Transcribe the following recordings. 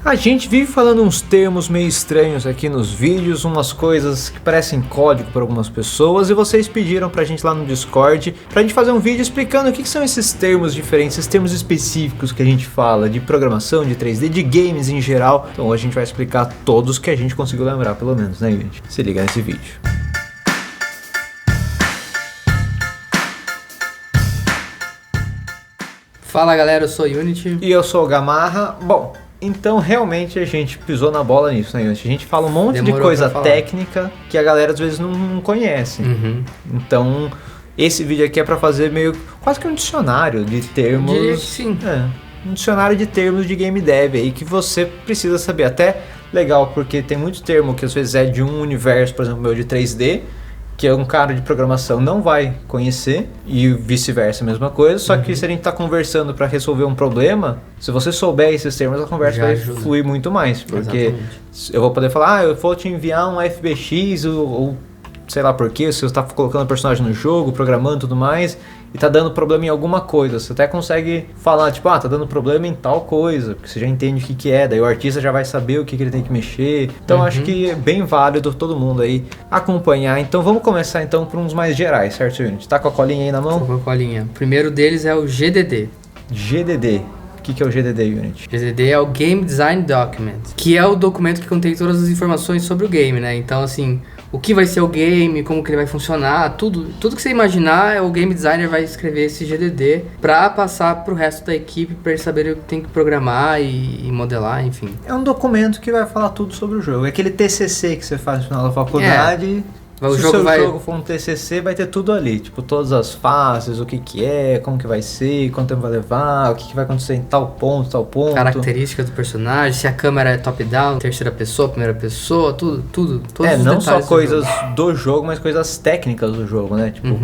A gente vive falando uns termos meio estranhos aqui nos vídeos, umas coisas que parecem código para algumas pessoas, e vocês pediram pra gente lá no Discord pra gente fazer um vídeo explicando o que são esses termos diferentes, esses termos específicos que a gente fala de programação, de 3D, de games em geral. Então hoje a gente vai explicar todos que a gente conseguiu lembrar, pelo menos, né, gente? Se liga nesse vídeo. Fala galera, eu sou o Unity. E eu sou o Gamarra. Bom, então realmente a gente pisou na bola nisso, né? A gente fala um monte de coisa técnica que a galera às vezes não conhece. Então esse vídeo aqui é pra fazer meio quase que um dicionário de termos. Diria que sim. Um dicionário de termos de game dev aí que você precisa saber. Até legal, porque tem muito termo que às vezes é de um universo, por exemplo, meu de 3D, que um cara de programação não vai conhecer, e vice-versa, a mesma coisa, só que se a gente tá conversando para resolver um problema, se você souber esses termos, a conversa vai fluir muito mais, porque eu vou poder falar, eu vou te enviar um FBX, ou sei lá porquê, se você tá colocando personagem no jogo, programando e tudo mais, e tá dando problema em alguma coisa, você até consegue falar, tipo, tá dando problema em tal coisa, porque você já entende o que é, daí o artista já vai saber o que ele tem que mexer. Então acho que é bem válido todo mundo aí acompanhar. Então vamos começar então por uns mais gerais, certo, Unity? Tá com a colinha aí na mão? Tô com a colinha. O primeiro deles é o GDD. GDD. O que é o GDD, Unity? GDD é o Game Design Document, que é o documento que contém todas as informações sobre o game, né? Então, assim, o que vai ser o game, como que ele vai funcionar, tudo que você imaginar, o game designer vai escrever esse GDD pra passar pro resto da equipe, pra eles saberem o que tem que programar e modelar, enfim. É um documento que vai falar tudo sobre o jogo. É aquele TCC que você faz no final da faculdade. Se o seu jogo for um TCC, vai ter tudo ali, tipo, todas as fases, o que é, como que vai ser, quanto tempo vai levar, o que vai acontecer em tal ponto. Características do personagem, se a câmera é top-down, terceira pessoa, primeira pessoa, tudo. Todos os detalhes não só coisas do jogo, mas coisas técnicas do jogo, né? Tipo,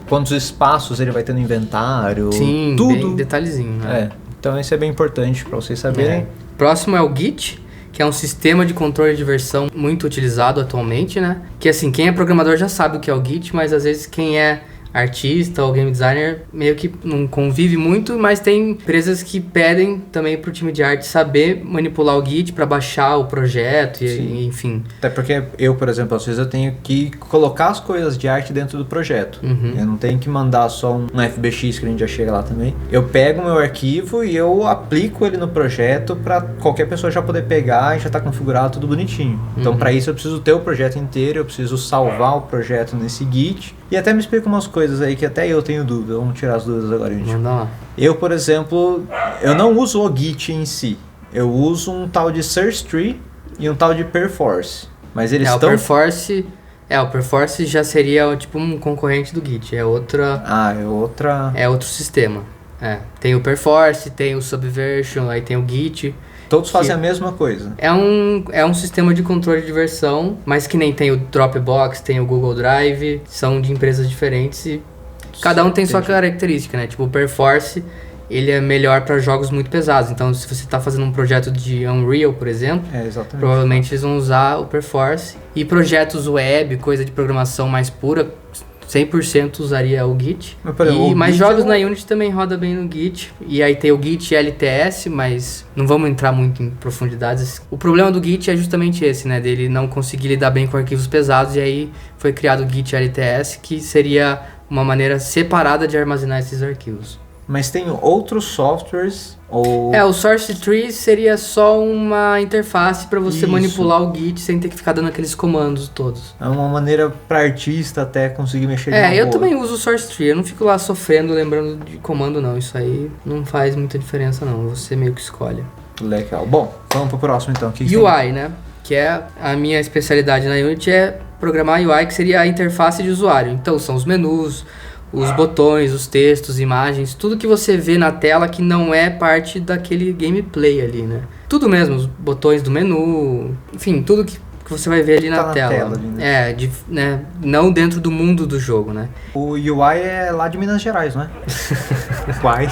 quantos espaços ele vai ter no inventário, sim, tudo. Bem detalhezinho, né? Então isso é bem importante pra vocês saberem. Próximo é o Git, que é um sistema de controle de versão muito utilizado atualmente, né? Que assim, quem é programador já sabe o que é o Git, mas às vezes quem é artista ou game designer meio que não convive muito, mas tem empresas que pedem também pro time de arte saber manipular o Git para baixar o projeto e enfim. Até porque eu, por exemplo, às vezes eu tenho que colocar as coisas de arte dentro do projeto. Eu não tenho que mandar só um FBX, que a gente já chega lá também. Eu pego o meu arquivo e eu aplico ele no projeto para qualquer pessoa já poder pegar e já tá configurado tudo bonitinho. Então para isso eu preciso ter o projeto inteiro, eu preciso salvar o projeto nesse Git. E até me explica umas coisas aí que até eu tenho dúvida. Vamos tirar as dúvidas agora, gente. Manda lá. Eu, por exemplo, eu não uso o Git em si. Eu uso um tal de Source Tree e um tal de Perforce. Mas eles estão... O Perforce já seria tipo um concorrente do Git. É outra... É outro sistema. Tem o Perforce, tem o Subversion, aí tem o Git. Todos fazem a mesma coisa. É um sistema de controle de versão, mas que nem tem o Dropbox, tem o Google Drive, são de empresas diferentes e cada um tem sua característica, né? Tipo, o Perforce, ele é melhor para jogos muito pesados. Então, se você está fazendo um projeto de Unreal, por exemplo, provavelmente eles vão usar o Perforce. E projetos web, coisa de programação mais pura, 100% usaria o Git. Mas jogos na Unity também roda bem no Git. E aí tem o Git LTS, mas não vamos entrar muito em profundidades. O problema do Git é justamente esse, né? Dele não conseguir lidar bem com arquivos pesados. E aí foi criado o Git LTS, que seria uma maneira separada de armazenar esses arquivos. Mas tem outros softwares ou... o Source Tree seria só uma interface para você manipular o Git sem ter que ficar dando aqueles comandos todos. É uma maneira para artista até conseguir mexer de uma eu também uso o Source Tree. Eu não fico lá sofrendo, lembrando de comando não. Isso aí não faz muita diferença não. Você meio que escolhe. Legal. Bom, vamos pro próximo então. UI, né? Que é a minha especialidade na Unity, é programar UI, que seria a interface de usuário. Então são os menus, os botões, os textos, imagens, tudo que você vê na tela que não é parte daquele gameplay ali, né? Tudo mesmo, os botões do menu, enfim, tudo que você vai ver ali na tela. Ali, né? Não dentro do mundo do jogo, né? O UI é lá de Minas Gerais, não é? Uai.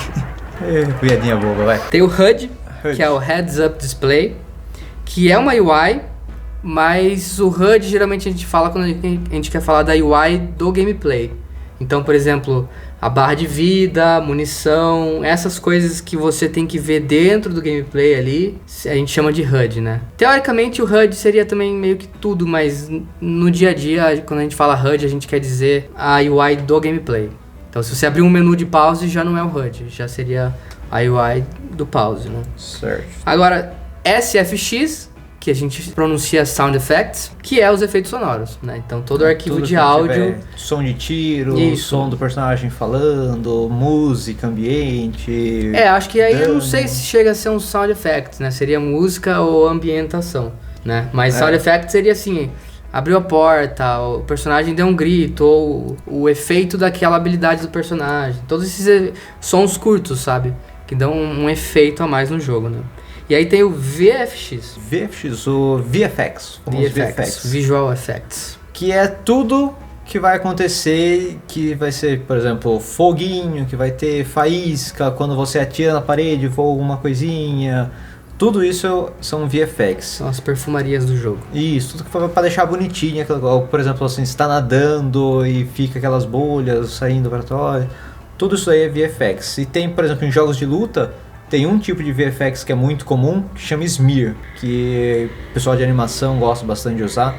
Piadinha boba, vai. Tem o HUD, que é o Heads Up Display, que é uma UI, mas o HUD geralmente a gente fala quando a gente quer falar da UI do gameplay. Então, por exemplo, a barra de vida, munição, essas coisas que você tem que ver dentro do gameplay ali, a gente chama de HUD, né? Teoricamente o HUD seria também meio que tudo, mas no dia a dia, quando a gente fala HUD, a gente quer dizer a UI do gameplay. Então se você abrir um menu de pause, já não é o HUD, já seria a UI do pause, né? Certo. Agora, SFX, que a gente pronuncia Sound Effects, que é os efeitos sonoros, né? Então todo arquivo de áudio... Som de tiro, Isso. som do personagem falando, música, ambiente... acho que aí eu não sei se chega a ser um Sound Effects, né? Seria música ou ambientação, né? Mas Sound Effects seria assim... Abriu a porta, o personagem deu um grito, ou o efeito daquela habilidade do personagem. Todos esses sons curtos, sabe? Que dão um efeito a mais no jogo, né? E aí tem o VFX. VFX, o VFX. VFX, Visual Effects. Que é tudo que vai acontecer, que vai ser, por exemplo, foguinho, que vai ter faísca, quando você atira na parede, voa alguma coisinha... Tudo isso são VFX. São as perfumarias do jogo. Isso, tudo que foi pra deixar bonitinho. Por exemplo, assim, você tá nadando e fica aquelas bolhas saindo pra trás. Tudo isso aí é VFX. E tem, por exemplo, em jogos de luta, tem um tipo de VFX que é muito comum, que chama Smear, que o pessoal de animação gosta bastante de usar.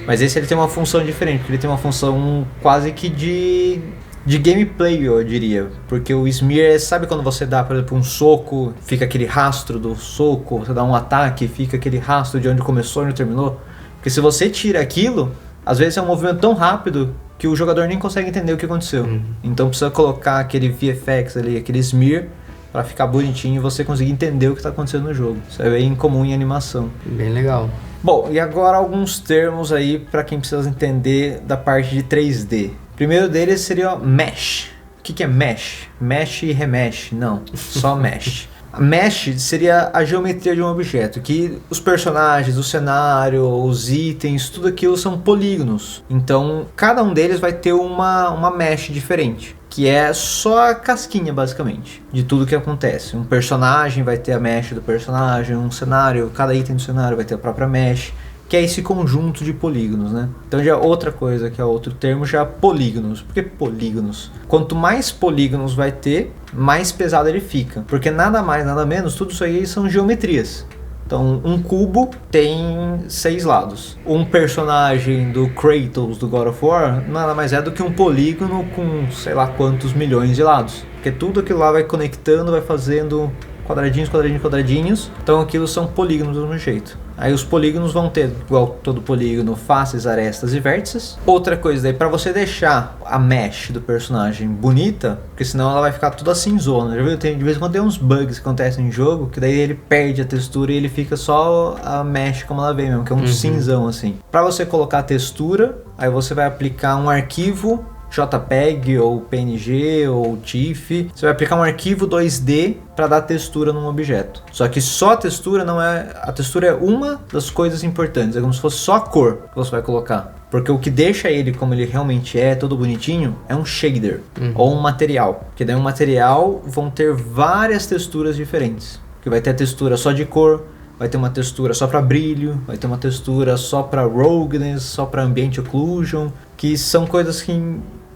Mas esse ele tem uma função diferente, porque ele tem uma função quase que de gameplay, eu diria. Porque o Smear, sabe quando você dá, por exemplo, um soco, fica aquele rastro do soco, você dá um ataque, fica aquele rastro de onde começou e onde terminou? Porque se você tira aquilo, às vezes é um movimento tão rápido que o jogador nem consegue entender o que aconteceu. Então precisa colocar aquele VFX ali, aquele Smear, pra ficar bonitinho e você conseguir entender o que está acontecendo no jogo. Isso é bem comum em animação. Bem legal. Bom, e agora alguns termos aí para quem precisa entender da parte de 3D. O primeiro deles seria Mesh. O que é Mesh? Mesh e Remesh? Não, só Mesh. A Mesh seria a geometria de um objeto, que os personagens, o cenário, os itens, tudo aquilo são polígonos. Então, cada um deles vai ter uma mesh diferente, que é só a casquinha, basicamente, de tudo que acontece. Um personagem vai ter a mesh do personagem, um cenário, cada item do cenário vai ter a própria mesh, que é esse conjunto de polígonos, né? Então já outra coisa, que é outro termo, já polígonos. Por que polígonos? Quanto mais polígonos vai ter, mais pesado ele fica. Porque nada mais, nada menos, tudo isso aí são geometrias. Então, um cubo tem 6 lados. Um personagem do Kratos, do God of War, nada mais é do que um polígono com sei lá quantos milhões de lados. Porque tudo aquilo lá vai conectando, vai fazendo quadradinhos, quadradinhos, quadradinhos. Então aquilo são polígonos do mesmo jeito. Aí os polígonos vão ter, igual todo polígono, faces, arestas e vértices. Outra coisa daí, pra você deixar a mesh do personagem bonita, porque senão ela vai ficar toda cinzona. Já viu? De vez em quando tem uns bugs que acontecem em jogo, que daí ele perde a textura e ele fica só a mesh como ela vem mesmo, que é um cinzão assim. Pra você colocar a textura, aí você vai aplicar um arquivo JPEG ou PNG ou TIFF. Você vai aplicar um arquivo 2D para dar textura num objeto. Só que só a textura não é... A textura é uma das coisas importantes. É como se fosse só a cor que você vai colocar. Porque o que deixa ele como ele realmente é, todo bonitinho, é um shader ou um material. Porque daí um material vão ter várias texturas diferentes. Que vai ter a textura só de cor, vai ter uma textura só para brilho, vai ter uma textura só para roughness, só para ambient occlusion, que são coisas que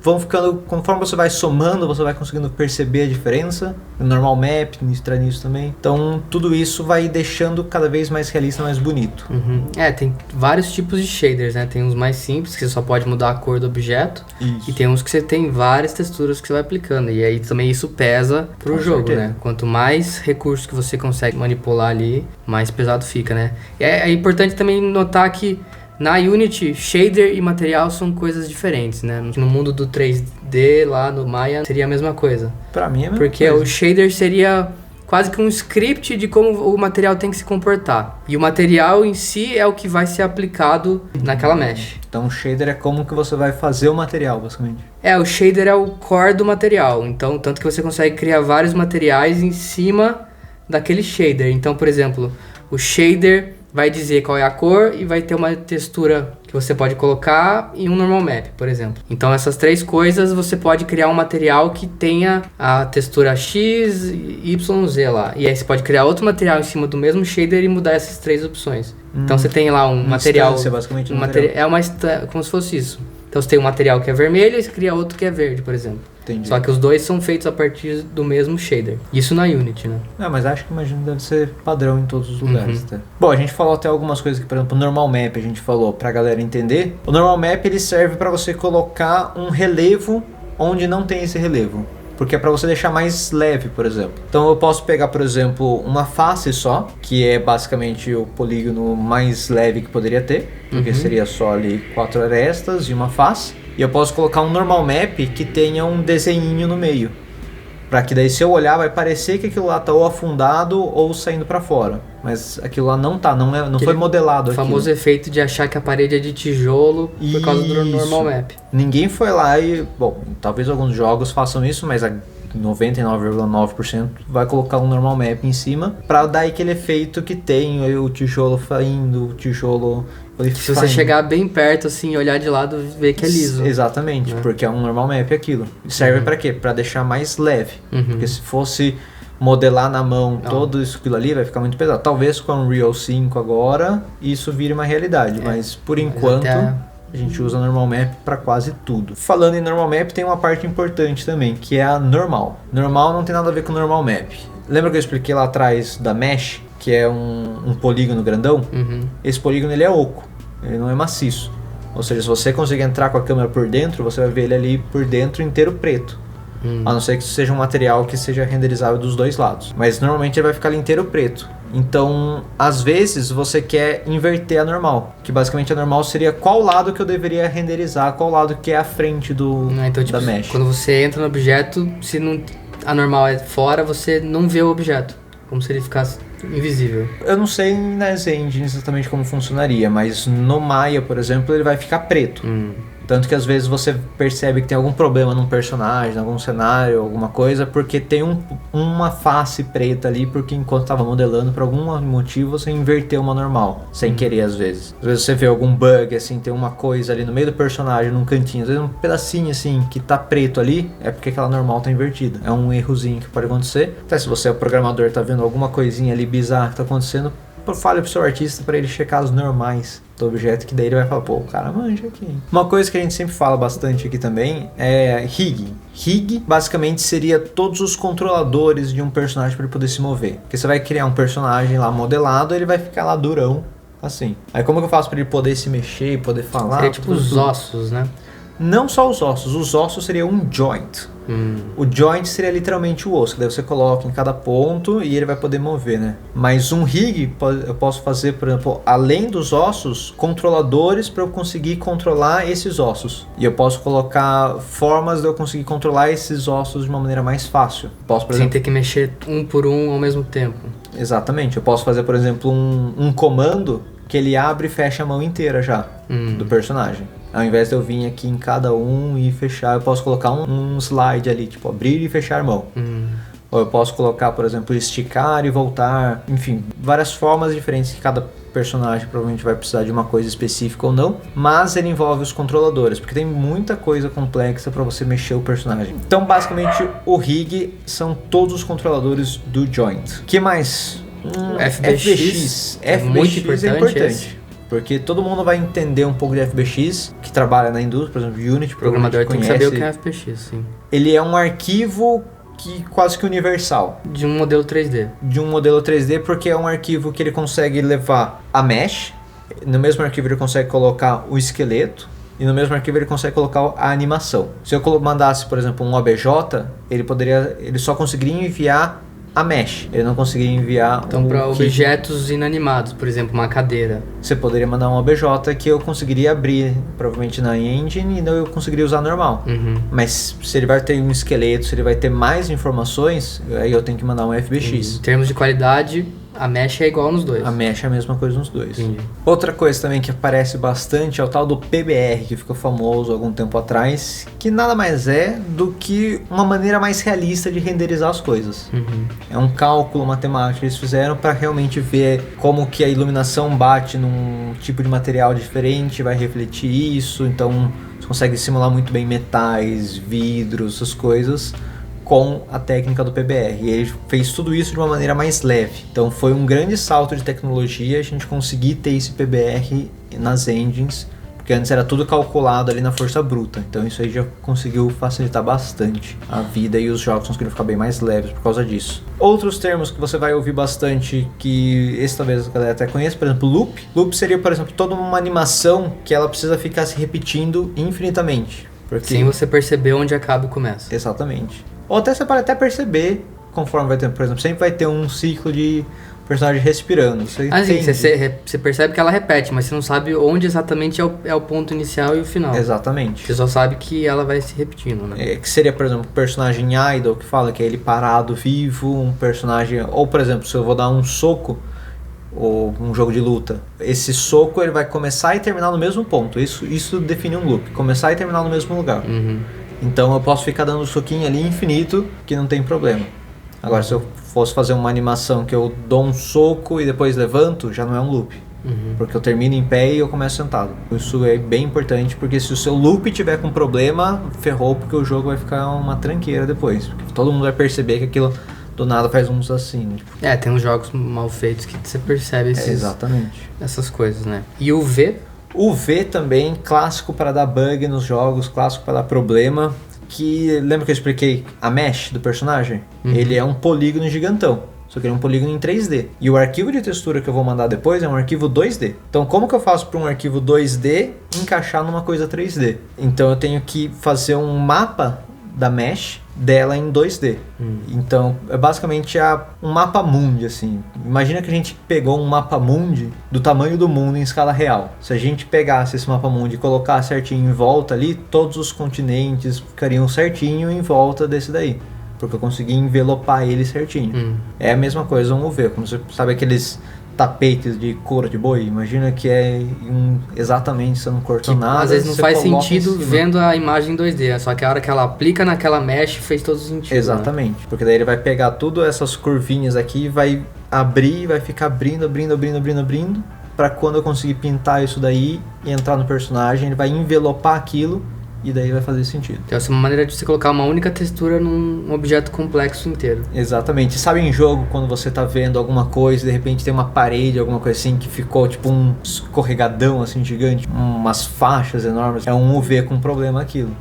vão ficando, conforme você vai somando, você vai conseguindo perceber a diferença. O normal map entra nisso também. Então tudo isso vai deixando cada vez mais realista, mais bonito. Tem vários tipos de shaders, né? Tem uns mais simples, que você só pode mudar a cor do objeto. Isso. E tem uns que você tem várias texturas que você vai aplicando. E aí também isso pesa pro Com jogo, certeza. né? Quanto mais recursos que você consegue manipular ali, mais pesado fica, né? E é importante também notar que na Unity, shader e material são coisas diferentes, né? No mundo do 3D, lá no Maya, seria a mesma coisa. Pra mim é a mesma Porque coisa. o shader seria quase que um script de como o material tem que se comportar. E o material em si é o que vai ser aplicado naquela mesh. Então o shader é como que você vai fazer o material, basicamente. O shader é o core do material. Então, tanto que você consegue criar vários materiais em cima daquele shader. Então, por exemplo, o shader vai dizer qual é a cor e vai ter uma textura que você pode colocar em um normal map, por exemplo. Então essas três coisas você pode criar um material que tenha a textura X, Y, Z lá. E aí você pode criar outro material em cima do mesmo shader e mudar essas três opções. Então você tem lá um material... Instância, basicamente, material. É como se fosse isso. Então você tem um material que é vermelho e você cria outro que é verde, por exemplo. Entendi. Só que os dois são feitos a partir do mesmo shader. Isso na Unity, né? Mas acho que imagino que deve ser padrão em todos os lugares, tá? Bom, a gente falou até algumas coisas que, por exemplo, o Normal Map a gente falou pra galera entender. O Normal Map ele serve pra você colocar um relevo onde não tem esse relevo. Porque é pra você deixar mais leve, por exemplo. Então eu posso pegar, por exemplo, uma face só, que é basicamente o polígono mais leve que poderia ter. Porque seria só ali 4 arestas e uma face. E eu posso colocar um normal map que tenha um desenhinho no meio. Pra que daí se eu olhar vai parecer que aquilo lá tá ou afundado ou saindo pra fora. Mas aquilo lá não tá, não foi modelado aqui. O famoso efeito de achar que a parede é de tijolo por causa do normal map. Ninguém foi lá e... Bom, talvez alguns jogos façam isso, mas a 99,9% vai colocar um normal map em cima pra dar aquele efeito que tem o tijolo saindo, o tijolo... Se você chegar bem perto, assim, olhar de lado, ver que é liso. Exatamente, porque é um normal map aquilo. Serve pra quê? Pra deixar mais leve. Porque se fosse modelar na mão todo isso aquilo ali, vai ficar muito pesado. Talvez com o Unreal 5 agora, isso vire uma realidade. Mas por enquanto, a gente usa normal map pra quase tudo. Falando em normal map, tem uma parte importante também, que é a normal. Normal não tem nada a ver com normal map. Lembra que eu expliquei lá atrás da mesh? Que é um polígono grandão? Esse polígono ele é oco. Ele não é maciço. Ou seja, se você conseguir entrar com a câmera por dentro, você vai ver ele ali por dentro inteiro preto. A não ser que isso seja um material que seja renderizável dos dois lados. Mas normalmente ele vai ficar ali inteiro preto. Então, às vezes, você quer inverter a normal. Que basicamente a normal seria qual lado que eu deveria renderizar, qual lado que é a frente então, tipo, da mesh. Quando você entra no objeto, se não, a normal é fora, você não vê o objeto. Como se ele ficasse invisível. Eu não sei nas engines exatamente como funcionaria, mas no Maya, por exemplo, ele vai ficar preto. Tanto que às vezes você percebe que tem algum problema num personagem, em algum cenário, alguma coisa, porque tem uma face preta ali, porque enquanto estava modelando, por algum motivo, você inverteu uma normal, sem querer às vezes. Às vezes você vê algum bug, assim, tem uma coisa ali no meio do personagem, num cantinho, às vezes um pedacinho assim, que tá preto ali, é porque aquela normal tá invertida. É um errozinho que pode acontecer. Até se você é o programador, tá vendo alguma coisinha ali bizarra que tá acontecendo, fale pro seu artista para ele checar os normais do objeto, que daí ele vai falar, pô, o cara manja aqui. Uma coisa que a gente sempre fala bastante aqui também é rig. Rig basicamente seria todos os controladores de um personagem para ele poder se mover. Porque você vai criar um personagem lá modelado, ele vai ficar lá durão, assim. Aí como que eu faço para ele poder se mexer, poder falar? Seria tipo os ossos, né? Não só os ossos seria um joint. O joint seria literalmente o osso, que daí você coloca em cada ponto e ele vai poder mover, né? Mas um rig, eu posso fazer, por exemplo, além dos ossos, controladores para eu conseguir controlar esses ossos. E eu posso colocar formas de eu conseguir controlar esses ossos de uma maneira mais fácil. Posso, por exemplo, sem ter que mexer um por um ao mesmo tempo. Exatamente. Eu posso fazer, por exemplo, um comando que ele abre e fecha a mão inteira já do personagem. Ao invés de eu vir aqui em cada um e fechar, eu posso colocar um slide ali, tipo abrir e fechar a mão. Ou eu posso colocar, por exemplo, esticar e voltar. Enfim, várias formas diferentes que cada personagem provavelmente vai precisar de uma coisa específica ou não. Mas ele envolve os controladores, porque tem muita coisa complexa para você mexer o personagem. Então, basicamente, o rig são todos os controladores do joint. O que mais? FBX é muito importante. Porque todo mundo vai entender um pouco de FBX, que trabalha na indústria, por exemplo, Unity. O programador tem que saber o que é FBX, sim. Ele é um arquivo que quase que universal. De um modelo 3D. De um modelo 3D, porque é um arquivo que ele consegue levar a mesh, no mesmo arquivo ele consegue colocar o esqueleto, e no mesmo arquivo ele consegue colocar a animação. Se eu mandasse, por exemplo, um OBJ, ele só conseguiria enviar a mesh, ele não conseguiria enviar então para objetos inanimados, por exemplo, uma cadeira. Você poderia mandar um OBJ que eu conseguiria abrir, provavelmente na engine, e não eu conseguiria usar normal. Mas se ele vai ter um esqueleto, se ele vai ter mais informações, aí eu tenho que mandar um FBX. Em termos de qualidade, a mesh é igual nos dois. A mesh é a mesma coisa nos dois. Entendi. Outra coisa também que aparece bastante é o tal do PBR, que ficou famoso há algum tempo atrás, que nada mais é do que uma maneira mais realista de renderizar as coisas. É um cálculo matemático que eles fizeram para realmente ver como que a iluminação bate num tipo de material diferente, vai refletir isso, então você consegue simular muito bem metais, vidros, essas coisas, com a técnica do PBR. E ele fez tudo isso de uma maneira mais leve. Então foi um grande salto de tecnologia a gente conseguir ter esse PBR nas engines, porque Porque antes era tudo calculado ali na força bruta. Então isso aí já conseguiu facilitar bastante a vida e os jogos conseguiram ficar bem mais leves por causa disso. Outros termos que você vai ouvir bastante, que esse talvez a galera até conheça, por exemplo, loop. Loop seria, por exemplo, toda uma animação que ela precisa ficar se repetindo infinitamente. Porque... Sem você perceber onde acaba e começa. Exatamente. Ou até você pode até perceber, conforme vai ter, por exemplo, sempre vai ter um ciclo de personagem respirando. Você percebe que ela repete, mas você não sabe onde exatamente é o ponto inicial e o final. Exatamente. Você só sabe que ela vai se repetindo, né? Que seria, por exemplo, um personagem idle, que fala que é ele parado, vivo, um personagem... Ou, por exemplo, se eu vou dar um soco, ou um jogo de luta, esse soco ele vai começar e terminar no mesmo ponto. Isso define um loop, começar e terminar no mesmo lugar. Então eu posso ficar dando um soquinho ali infinito, que não tem problema. Agora, se eu fosse fazer uma animação que eu dou um soco e depois levanto, já não é um loop. Porque eu termino em pé e eu começo sentado. Isso é bem importante, porque se o seu loop tiver com problema, ferrou, porque o jogo vai ficar uma tranqueira depois. Porque todo mundo vai perceber que aquilo do nada faz uns assim. Tipo. Tem uns jogos mal feitos que você percebe exatamente. Essas coisas, né? E o V? O V também, clássico para dar bug nos jogos, clássico para dar problema. Que lembra que eu expliquei a mesh do personagem? Ele é um polígono gigantão, só que ele é um polígono em 3D. E o arquivo de textura que eu vou mandar depois é um arquivo 2D. Então como que eu faço para um arquivo 2D encaixar numa coisa 3D? Então eu tenho que fazer um mapa da mesh dela em 2D. Então é basicamente um mapa mundi, assim. Imagina que a gente pegou um mapa mundi do tamanho do mundo em escala real. Se a gente pegasse esse mapa mundi e colocasse certinho em volta ali, todos os continentes ficariam certinho em volta desse daí, porque eu consegui envelopar ele certinho. É a mesma coisa um UV, como você sabe aqueles tapetes de couro de boi, imagina que é exatamente, você não cortou nada. Às vezes não faz sentido vendo a imagem em 2D, só que a hora que ela aplica naquela mesh fez todo sentido. Exatamente, né? Porque daí ele vai pegar tudo essas curvinhas aqui, vai abrir, vai ficar abrindo, pra quando eu conseguir pintar isso daí e entrar no personagem, ele vai envelopar aquilo e daí vai fazer sentido. Então essa é uma maneira de você colocar uma única textura num objeto complexo inteiro. Exatamente. Sabe em jogo, quando você tá vendo alguma coisa e de repente tem uma parede, alguma coisa assim, que ficou tipo um escorregadão assim gigante, umas faixas enormes, é um UV com problema aquilo.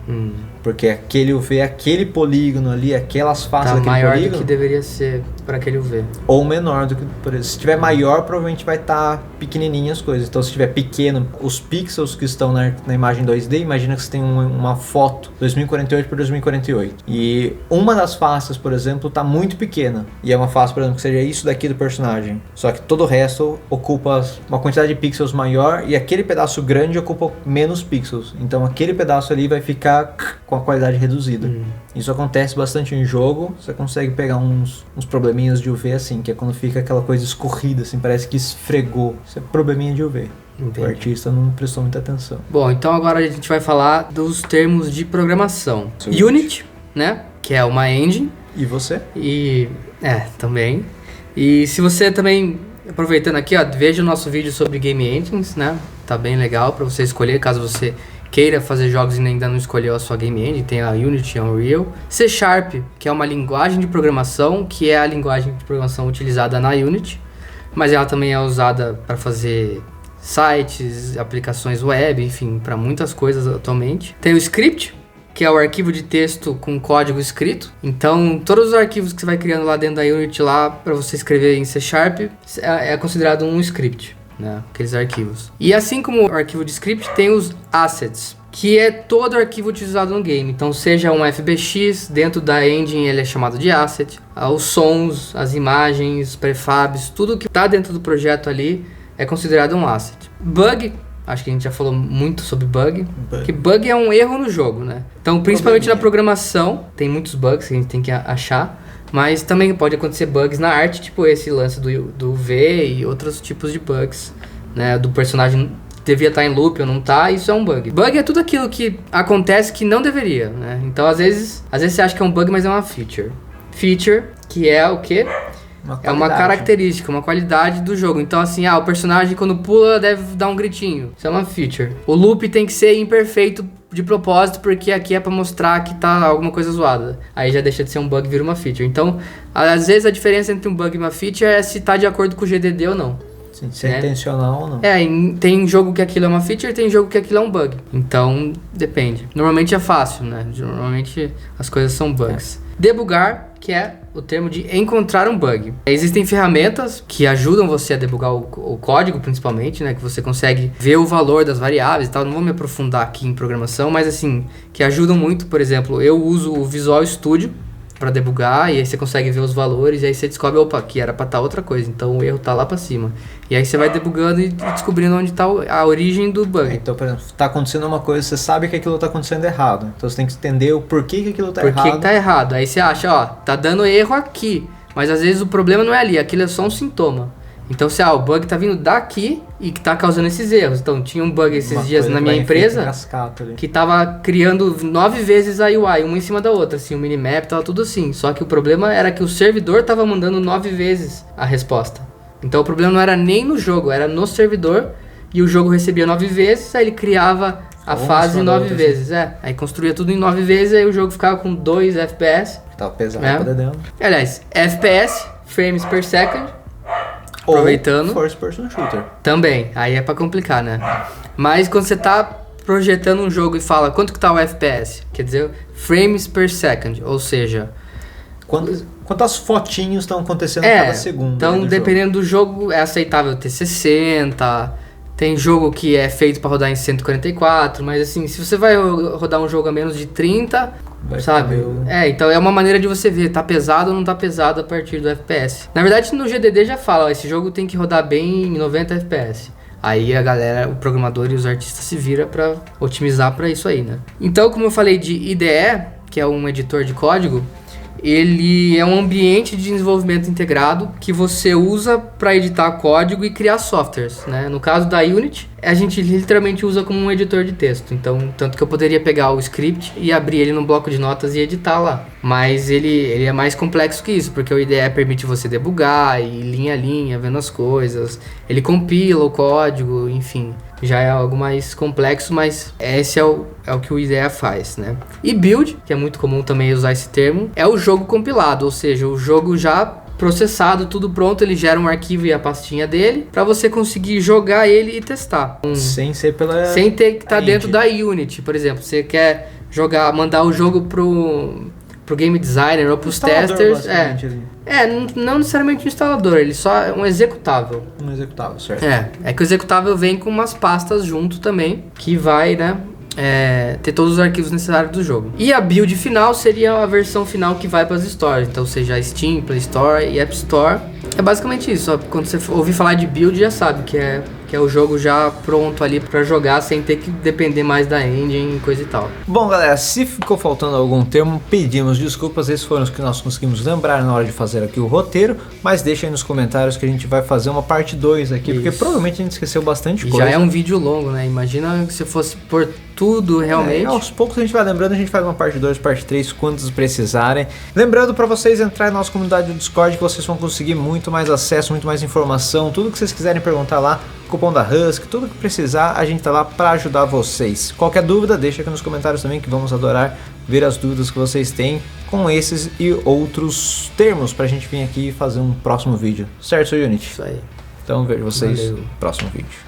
Porque aquele UV, aquele polígono ali, aquelas faces daquele maior polígono, do que deveria ser para aquele UV. Ou menor do que, por exemplo, se tiver maior, provavelmente vai estar pequenininha as coisas. Então se tiver pequeno, os pixels que estão na imagem 2D, imagina que você tem uma foto 2048 por 2048. E uma das faces, por exemplo, está muito pequena. E é uma face, por exemplo, que seja isso daqui do personagem. Só que todo o resto ocupa uma quantidade de pixels maior e aquele pedaço grande ocupa menos pixels. Então aquele pedaço ali vai ficar com a qualidade reduzida. Isso acontece bastante em jogo. Você consegue pegar uns probleminhas de UV assim, que é quando fica aquela coisa escorrida, assim, parece que esfregou. Isso é probleminha de UV. Entendi. O artista não prestou muita atenção. Bom, então agora a gente vai falar dos termos de programação. Unity, né? Que é uma engine. E você? Também. E se você também, aproveitando aqui, veja o nosso vídeo sobre Game Engines, né? Tá bem legal para você escolher, caso você queira fazer jogos e ainda não escolheu a sua Game Engine. Tem a Unity e a Unreal. C#, que é uma linguagem de programação, que é a linguagem de programação utilizada na Unity, mas ela também é usada para fazer sites, aplicações web, enfim, para muitas coisas atualmente. Tem o script, que é o arquivo de texto com código escrito. Então, todos os arquivos que você vai criando lá dentro da Unity, lá para você escrever em C#, é considerado um script, né? Aqueles arquivos. E assim como o arquivo de script, tem os assets, que é todo arquivo utilizado no game. Então, seja um FBX, dentro da engine ele é chamado de asset. Os sons, as imagens, prefabs, tudo que está dentro do projeto ali é considerado um asset. Bug, acho que a gente já falou muito sobre bug. Que bug é um erro no jogo, né? Então, principalmente na programação, tem muitos bugs que a gente tem que achar. Mas também pode acontecer bugs na arte, tipo esse lance do V e outros tipos de bugs, né? Do personagem devia estar em loop ou não tá, isso é um bug. Bug é tudo aquilo que acontece que não deveria, né? Então, às vezes você acha que é um bug, mas é uma feature. Feature, que é o quê? É uma característica, uma qualidade do jogo. Então assim, o personagem quando pula deve dar um gritinho. Isso é uma feature. O loop tem que ser imperfeito de propósito, porque aqui é pra mostrar que tá alguma coisa zoada. Aí já deixa de ser um bug e vira uma feature. Então, às vezes a diferença entre um bug e uma feature é se tá de acordo com o GDD ou não. Sim, se é intencional ou não. Tem jogo que aquilo é uma feature, tem jogo que aquilo é um bug. Então, depende. Normalmente é fácil, né? Normalmente as coisas são bugs. Debugar, que é o termo de encontrar um bug. Existem ferramentas que ajudam você a debugar o código, principalmente, né? Que você consegue ver o valor das variáveis e tal. Não vou me aprofundar aqui em programação, mas assim, que ajudam muito. Por exemplo, eu uso o Visual Studio para debugar, e aí você consegue ver os valores, e aí você descobre, opa, aqui era para estar outra coisa, então o erro tá lá para cima. E aí você vai debugando e descobrindo onde tá a origem do bug. Então, por exemplo, tá acontecendo uma coisa, você sabe que aquilo tá acontecendo errado. Então você tem que entender o porquê que aquilo tá errado. Por que tá errado? Aí você acha, ó, tá dando erro aqui, mas às vezes o problema não é ali, aquilo é só um sintoma. Então, o bug tá vindo daqui e que tá causando esses erros. Então, tinha um bug esses dias na minha empresa que tava criando 9 vezes a UI, uma em cima da outra, assim, o minimap tava tudo assim. Só que o problema era que o servidor tava mandando 9 vezes a resposta. Então, o problema não era nem no jogo, era no servidor, e o jogo recebia 9 vezes, aí ele criava a fase 9 vezes. Aí construía tudo em 9 vezes, aí o jogo ficava com 2 FPS. Tava pesado pra dentro. Aliás, FPS, frames per second. Aproveitando. Ou first person shooter. Também, aí é pra complicar, né? Mas quando você tá projetando um jogo e fala quanto que tá o FPS, quer dizer frames per second, ou seja... Quantas fotinhos estão acontecendo a cada segundo? Então, dependendo do jogo, é aceitável ter 60, tem jogo que é feito pra rodar em 144, mas assim, se você vai rodar um jogo a menos de 30... sabe? Então é uma maneira de você ver, tá pesado ou não tá pesado a partir do FPS. Na verdade, no GDD já fala, ó, esse jogo tem que rodar bem em 90 FPS. Aí a galera, o programador e os artistas se vira pra otimizar pra isso aí, né? Então, como eu falei de IDE, que é um editor de código, ele é um ambiente de desenvolvimento integrado que você usa para editar código e criar softwares, né? No caso da Unity, a gente literalmente usa como um editor de texto. Então, tanto que eu poderia pegar o script e abrir ele num bloco de notas e editar lá. Mas ele é mais complexo que isso, porque o IDE permite você debugar e linha a linha, vendo as coisas. Ele compila o código, enfim. Já é algo mais complexo, mas esse é o que o IDE faz, né? E build, que é muito comum também usar esse termo, é o jogo compilado, ou seja, o jogo já processado, tudo pronto, ele gera um arquivo e a pastinha dele, para você conseguir jogar ele e testar. Sem ter que estar dentro da Unity, por exemplo. Você quer mandar o jogo pro game designer ou pros testers. Não necessariamente um instalador, ele só é um executável. Um executável, certo. É que o executável vem com umas pastas junto também, que vai, né, ter todos os arquivos necessários do jogo. E a build final seria a versão final que vai para as stores, então seja Steam, Play Store e App Store. É basicamente isso, ó. Quando você ouvir falar de build já sabe que é o jogo já pronto ali para jogar sem ter que depender mais da engine e coisa e tal. Bom, galera, se ficou faltando algum termo, pedimos desculpas, esses foram os que nós conseguimos lembrar na hora de fazer aqui o roteiro, mas deixa aí nos comentários que a gente vai fazer uma parte 2 aqui, porque provavelmente a gente esqueceu bastante coisa. Já é um vídeo longo, né? Imagina se fosse por tudo realmente. Aos poucos a gente vai lembrando, a gente faz uma parte 2, parte 3, quantos precisarem. Lembrando para vocês entrar na nossa comunidade do Discord, que vocês vão conseguir muito mais acesso, muito mais informação, tudo que vocês quiserem perguntar lá, cupom da Husky, tudo que precisar, a gente tá lá para ajudar vocês. Qualquer dúvida, deixa aqui nos comentários também, que vamos adorar ver as dúvidas que vocês têm com esses e outros termos pra gente vir aqui e fazer um próximo vídeo. Certo, seu Unity? Isso aí. Então vejo vocês no próximo vídeo.